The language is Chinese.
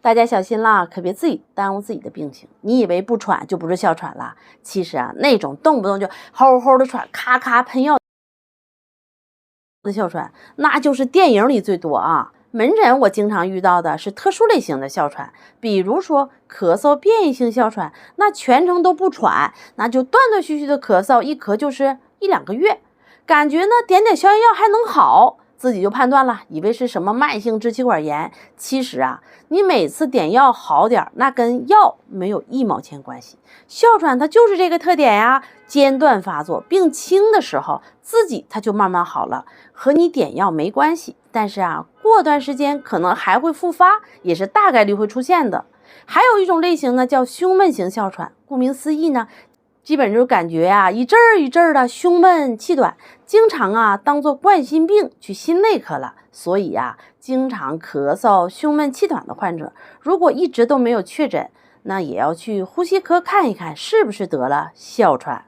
大家小心啦，可别自己耽误自己的病情。你以为不喘就不是哮喘了？其实啊，那种动不动就吼吼的喘、咔咔喷药的哮喘，那就是电影里最多啊。门诊我经常遇到的是特殊类型的哮喘，比如说咳嗽变异性哮喘，那全程都不喘，那就断断续续的咳嗽，一咳就是1-2个月，感觉呢点点消炎药还能好，自己就判断了，以为是什么慢性支气管炎。其实啊，你每次点药好点，那跟药没有1毛钱关系。哮喘它就是这个特点呀，间断发作，病轻的时候自己它就慢慢好了，和你点药没关系。但是啊，过段时间可能还会复发，也是大概率会出现的。还有一种类型呢，叫胸闷型哮喘，顾名思义呢，基本就是感觉啊一阵儿一阵儿的胸闷气短，经常啊当做冠心病去心内科了。所以啊，经常咳嗽、胸闷气短的患者，如果一直都没有确诊，那也要去呼吸科看一看是不是得了哮喘。